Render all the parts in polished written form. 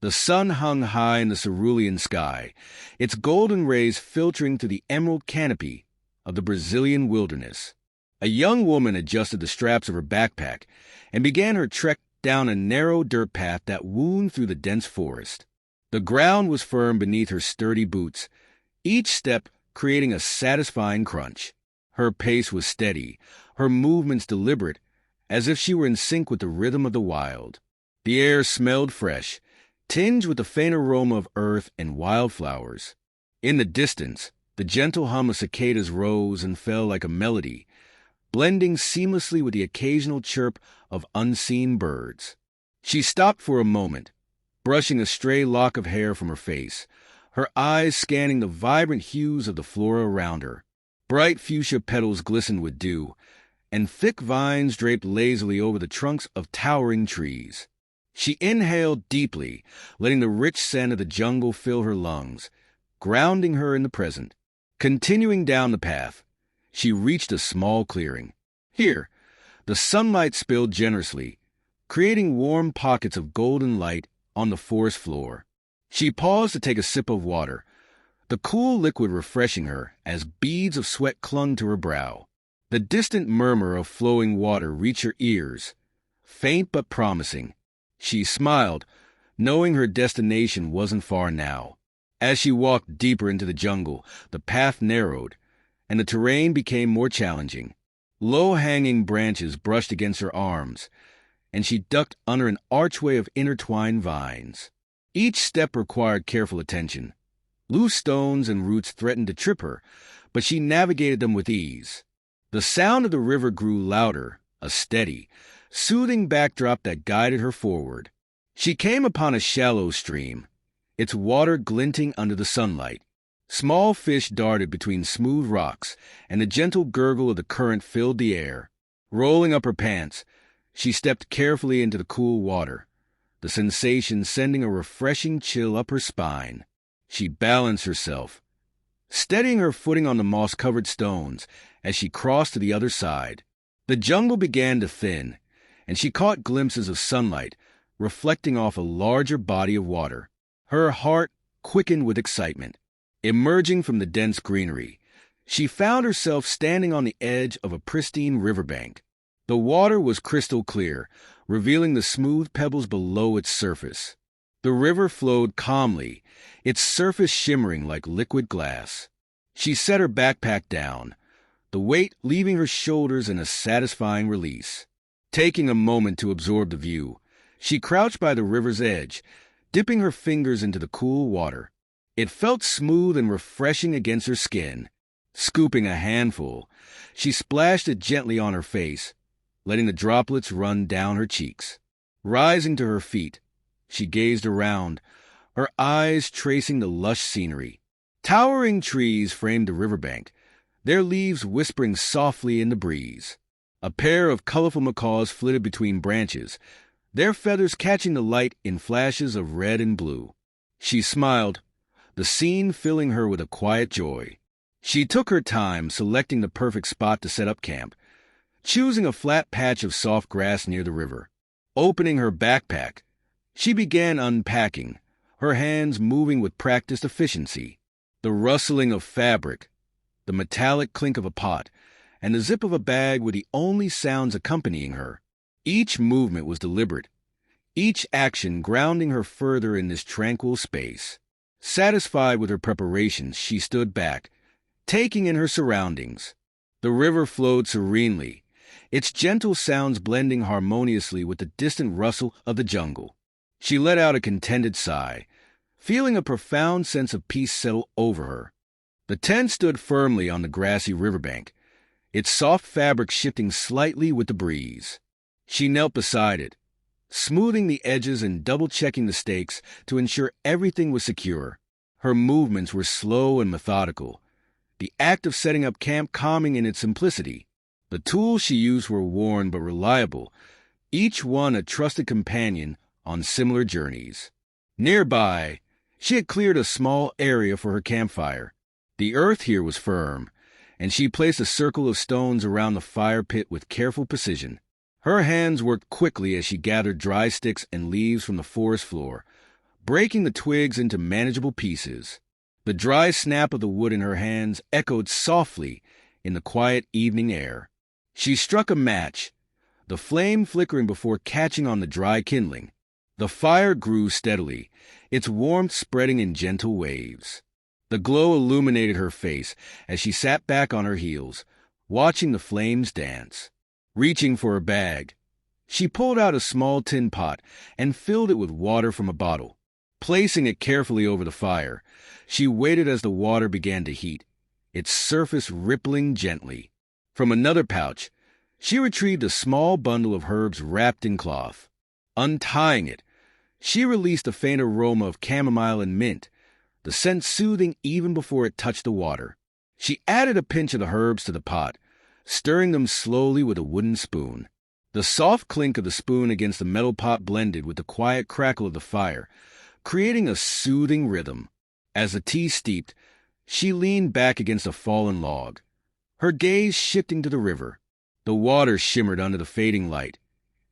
The sun hung high in the cerulean sky, its golden rays filtering through the emerald canopy of the Brazilian wilderness. A young woman adjusted the straps of her backpack and began her trek down a narrow dirt path that wound through the dense forest. The ground was firm beneath her sturdy boots, each step creating a satisfying crunch. Her pace was steady, her movements deliberate, as if she were in sync with the rhythm of the wild. The air smelled fresh, tinged with the faint aroma of earth and wildflowers. In the distance, the gentle hum of cicadas rose and fell like a melody, blending seamlessly with the occasional chirp of unseen birds. She stopped for a moment, brushing a stray lock of hair from her face, her eyes scanning the vibrant hues of the flora around her. Bright fuchsia petals glistened with dew, and thick vines draped lazily over the trunks of towering trees. She inhaled deeply, letting the rich scent of the jungle fill her lungs, grounding her in the present. Continuing down the path, she reached a small clearing. Here, the sunlight spilled generously, creating warm pockets of golden light on the forest floor. She paused to take a sip of water, the cool liquid refreshing her as beads of sweat clung to her brow. The distant murmur of flowing water reached her ears, faint but promising. She smiled, knowing her destination wasn't far now. As she walked deeper into the jungle, the path narrowed, and the terrain became more challenging. Low-hanging branches brushed against her arms, and she ducked under an archway of intertwined vines. Each step required careful attention. Loose stones and roots threatened to trip her, but she navigated them with ease. The sound of the river grew louder, a steady, soothing backdrop that guided her forward. She came upon a shallow stream, its water glinting under the sunlight. Small fish darted between smooth rocks, and the gentle gurgle of the current filled the air. Rolling up her pants, she stepped carefully into the cool water, the sensation sending a refreshing chill up her spine. She balanced herself, steadying her footing on the moss-covered stones as she crossed to the other side. The jungle began to thin, and she caught glimpses of sunlight reflecting off a larger body of water. Her heart quickened with excitement. Emerging from the dense greenery, she found herself standing on the edge of a pristine riverbank. The water was crystal clear, revealing the smooth pebbles below its surface. The river flowed calmly, its surface shimmering like liquid glass. She set her backpack down, the weight leaving her shoulders in a satisfying release. Taking a moment to absorb the view, she crouched by the river's edge, dipping her fingers into the cool water. It felt smooth and refreshing against her skin. Scooping a handful, she splashed it gently on her face, letting the droplets run down her cheeks. Rising to her feet, she gazed around, her eyes tracing the lush scenery. Towering trees framed the riverbank, their leaves whispering softly in the breeze. A pair of colorful macaws flitted between branches, their feathers catching the light in flashes of red and blue. She smiled, the scene filling her with a quiet joy. She took her time selecting the perfect spot to set up camp, choosing a flat patch of soft grass near the river. Opening her backpack, she began unpacking, her hands moving with practiced efficiency. The rustling of fabric, the metallic clink of a pot, and the zip of a bag were the only sounds accompanying her. Each movement was deliberate, each action grounding her further in this tranquil space. Satisfied with her preparations, she stood back, taking in her surroundings. The river flowed serenely, its gentle sounds blending harmoniously with the distant rustle of the jungle. She let out a contented sigh, feeling a profound sense of peace settle over her. The tent stood firmly on the grassy riverbank, its soft fabric shifting slightly with the breeze. She knelt beside it, smoothing the edges and double-checking the stakes to ensure everything was secure. Her movements were slow and methodical, the act of setting up camp calming in its simplicity. The tools she used were worn but reliable, each one a trusted companion on similar journeys. Nearby, she had cleared a small area for her campfire. The earth here was firm, and she placed a circle of stones around the fire pit with careful precision. Her hands worked quickly as she gathered dry sticks and leaves from the forest floor, breaking the twigs into manageable pieces. The dry snap of the wood in her hands echoed softly in the quiet evening air. She struck a match, the flame flickering before catching on the dry kindling. The fire grew steadily, its warmth spreading in gentle waves. The glow illuminated her face as she sat back on her heels, watching the flames dance. Reaching for her bag, she pulled out a small tin pot and filled it with water from a bottle. Placing it carefully over the fire, she waited as the water began to heat, its surface rippling gently. From another pouch, she retrieved a small bundle of herbs wrapped in cloth. Untying it, she released a faint aroma of chamomile and mint, the scent soothing even before it touched the water. She added a pinch of the herbs to the pot, stirring them slowly with a wooden spoon. The soft clink of the spoon against the metal pot blended with the quiet crackle of the fire, creating a soothing rhythm. As the tea steeped, she leaned back against a fallen log, her gaze shifting to the river. The water shimmered under the fading light,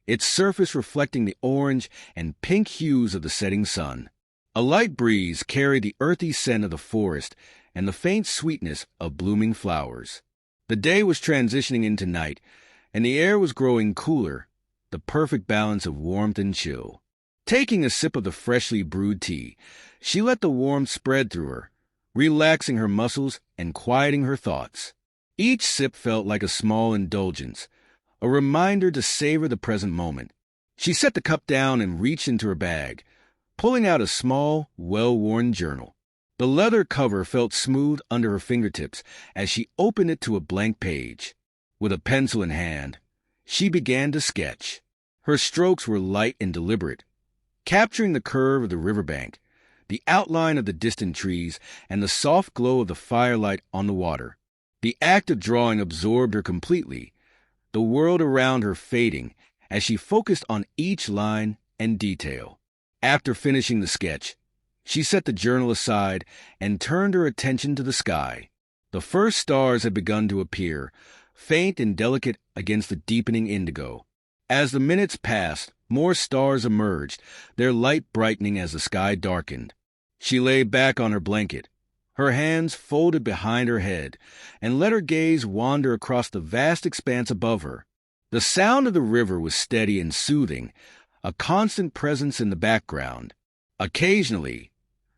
its surface reflecting the orange and pink hues of the setting sun. A light breeze carried the earthy scent of the forest and the faint sweetness of blooming flowers. The day was transitioning into night, and the air was growing cooler, the perfect balance of warmth and chill. Taking a sip of the freshly brewed tea, she let the warmth spread through her, relaxing her muscles and quieting her thoughts. Each sip felt like a small indulgence, a reminder to savor the present moment. She set the cup down and reached into her bag, pulling out a small, well-worn journal. The leather cover felt smooth under her fingertips as she opened it to a blank page. With a pencil in hand, she began to sketch. Her strokes were light and deliberate, capturing the curve of the riverbank, the outline of the distant trees, and the soft glow of the firelight on the water. The act of drawing absorbed her completely, the world around her fading as she focused on each line and detail. After finishing the sketch, she set the journal aside and turned her attention to the sky. The first stars had begun to appear, faint and delicate against the deepening indigo. As the minutes passed, more stars emerged, their light brightening as the sky darkened. She lay back on her blanket, her hands folded behind her head, and let her gaze wander across the vast expanse above her. The sound of the river was steady and soothing, a constant presence in the background. Occasionally,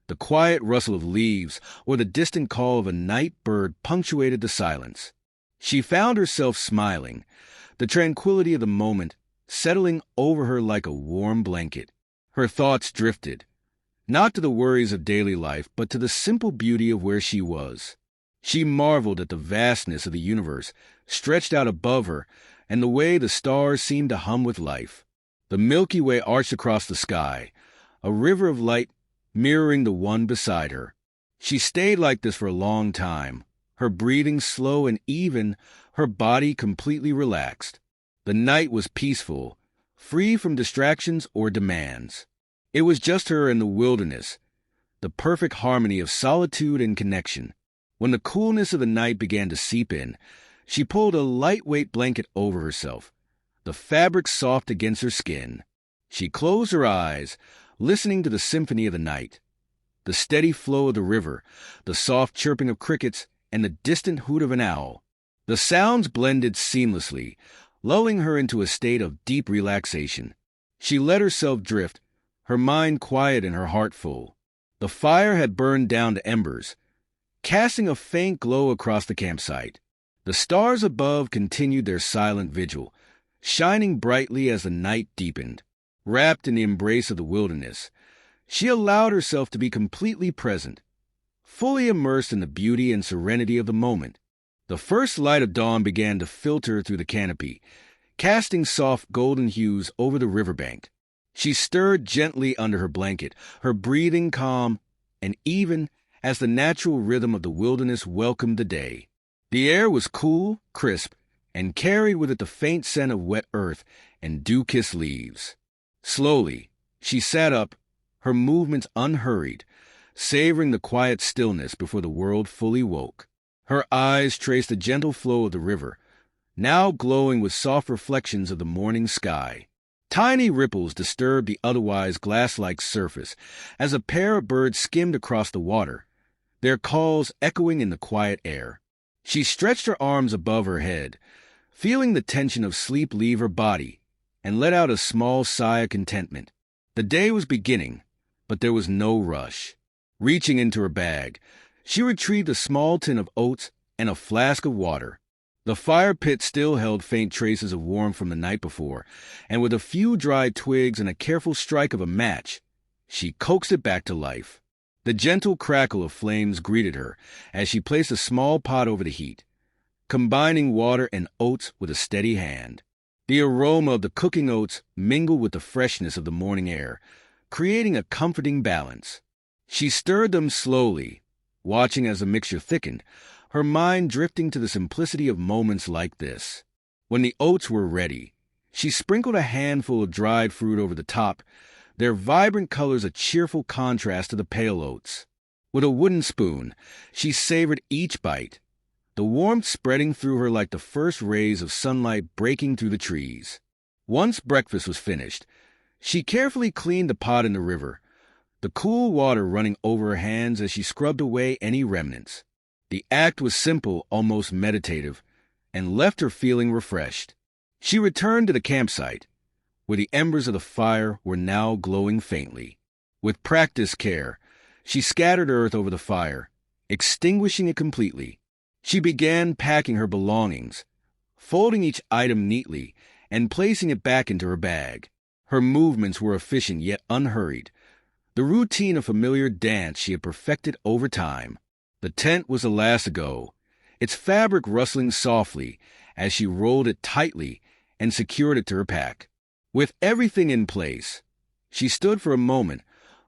the quiet rustle of leaves or the distant call of a night bird punctuated the silence. She found herself smiling, the tranquility of the moment settling over her like a warm blanket. Her thoughts drifted, not to the worries of daily life, but to the simple beauty of where she was. She marveled at the vastness of the universe stretched out above her and the way the stars seemed to hum with life. The Milky Way arched across the sky, a river of light mirroring the one beside her. She stayed like this for a long time, her breathing slow and even, her body completely relaxed. The night was peaceful, free from distractions or demands. It was just her and the wilderness, the perfect harmony of solitude and connection. When the coolness of the night began to seep in, she pulled a lightweight blanket over herself, the fabric soft against her skin. She closed her eyes, listening to the symphony of the night, the steady flow of the river, the soft chirping of crickets, and the distant hoot of an owl. The sounds blended seamlessly, lulling her into a state of deep relaxation. She let herself drift, her mind quiet and her heart full. The fire had burned down to embers, casting a faint glow across the campsite. The stars above continued their silent vigil, shining brightly as the night deepened. Wrapped in the embrace of the wilderness, she allowed herself to be completely present, fully immersed in the beauty and serenity of the moment. The first light of dawn began to filter through the canopy, casting soft golden hues over the riverbank. She stirred gently under her blanket, her breathing calm and even as the natural rhythm of the wilderness welcomed the day. The air was cool, crisp, and carried with it the faint scent of wet earth and dew-kissed leaves. Slowly, she sat up, her movements unhurried, savoring the quiet stillness before the world fully woke. Her eyes traced the gentle flow of the river, now glowing with soft reflections of the morning sky. Tiny ripples disturbed the otherwise glass-like surface as a pair of birds skimmed across the water, their calls echoing in the quiet air. She stretched her arms above her head, feeling the tension of sleep leave her body, and let out a small sigh of contentment. The day was beginning, but there was no rush. Reaching into her bag, she retrieved a small tin of oats and a flask of water. The fire pit still held faint traces of warmth from the night before, and with a few dried twigs and a careful strike of a match, she coaxed it back to life. The gentle crackle of flames greeted her as she placed a small pot over the heat, combining water and oats with a steady hand. The aroma of the cooking oats mingled with the freshness of the morning air, creating a comforting balance. She stirred them slowly, watching as the mixture thickened, her mind drifting to the simplicity of moments like this. When the oats were ready, she sprinkled a handful of dried fruit over the top, their vibrant colors a cheerful contrast to the pale oats. With a wooden spoon, she savored each bite, the warmth spreading through her like the first rays of sunlight breaking through the trees. Once breakfast was finished, she carefully cleaned the pot in the river, the cool water running over her hands as she scrubbed away any remnants. The act was simple, almost meditative, and left her feeling refreshed. She returned to the campsite, where the embers of the fire were now glowing faintly. With practiced care, she scattered earth over the fire, extinguishing it completely. She began packing her belongings, folding each item neatly and placing it back into her bag. Her movements were efficient yet unhurried, the routine of familiar dance she had perfected over time. The tent was the last to go, its fabric rustling softly as she rolled it tightly and secured it to her pack. With everything in place, she stood for a moment,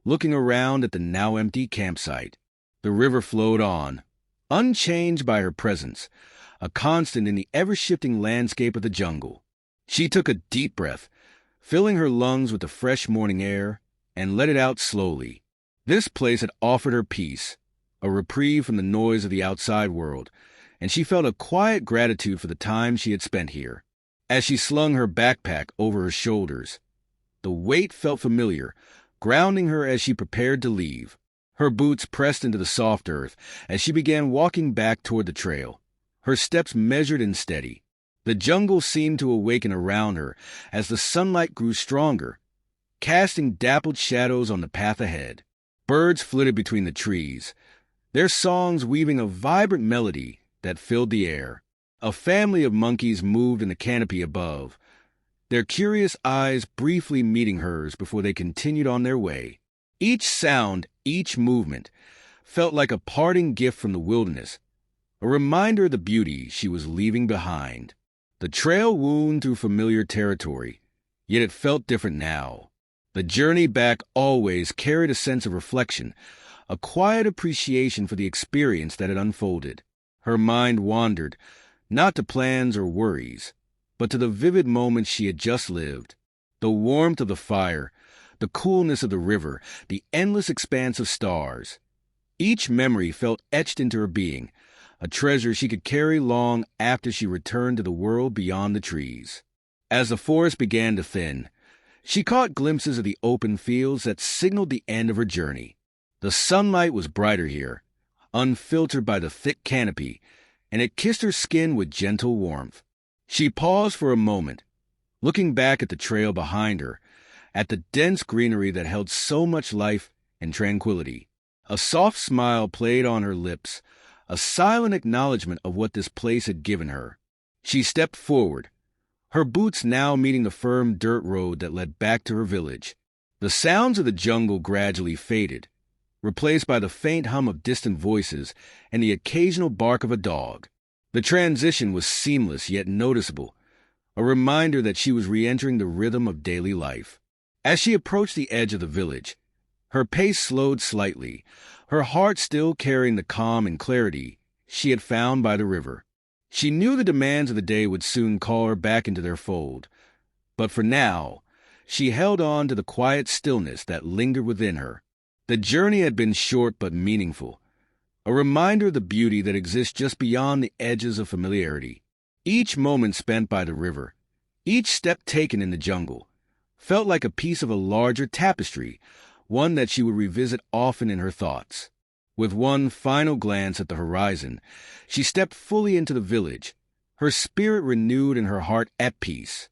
looking around at the now empty campsite. The river flowed on, unchanged by her presence, a constant in the ever-shifting landscape of the jungle. She took a deep breath, filling her lungs with the fresh morning air, and let it out slowly. This place had offered her peace, a reprieve from the noise of the outside world, and she felt a quiet gratitude for the time she had spent here. As she slung her backpack over her shoulders, the weight felt familiar, grounding her as she prepared to leave. Her boots pressed into the soft earth as she began walking back toward the trail, her steps measured and steady. The jungle seemed to awaken around her as the sunlight grew stronger, casting dappled shadows on the path ahead. Birds flitted between the trees, their songs weaving a vibrant melody that filled the air. A family of monkeys moved in the canopy above, their curious eyes briefly meeting hers before they continued on their way. Each sound, each movement, felt like a parting gift from the wilderness, a reminder of the beauty she was leaving behind. The trail wound through familiar territory, yet it felt different now. The journey back always carried a sense of reflection, a quiet appreciation for the experience that had unfolded. Her mind wandered, not to plans or worries, but to the vivid moments she had just lived. The warmth of the fire, the coolness of the river, the endless expanse of stars. Each memory felt etched into her being, a treasure she could carry long after she returned to the world beyond the trees. As the forest began to thin, she caught glimpses of the open fields that signaled the end of her journey. The sunlight was brighter here, unfiltered by the thick canopy, and it kissed her skin with gentle warmth. She paused for a moment, looking back at the trail behind her, at the dense greenery that held so much life and tranquility. A soft smile played on her lips, a silent acknowledgement of what this place had given her. She stepped forward, her boots now meeting the firm dirt road that led back to her village. The sounds of the jungle gradually faded, replaced by the faint hum of distant voices and the occasional bark of a dog. The transition was seamless yet noticeable, a reminder that she was re-entering the rhythm of daily life. As she approached the edge of the village, her pace slowed slightly, her heart still carrying the calm and clarity she had found by the river. She knew the demands of the day would soon call her back into their fold, but for now, she held on to the quiet stillness that lingered within her. The journey had been short but meaningful, a reminder of the beauty that exists just beyond the edges of familiarity. Each moment spent by the river, each step taken in the jungle, felt like a piece of a larger tapestry, one that she would revisit often in her thoughts. With one final glance at the horizon, she stepped fully into the village, her spirit renewed and her heart at peace.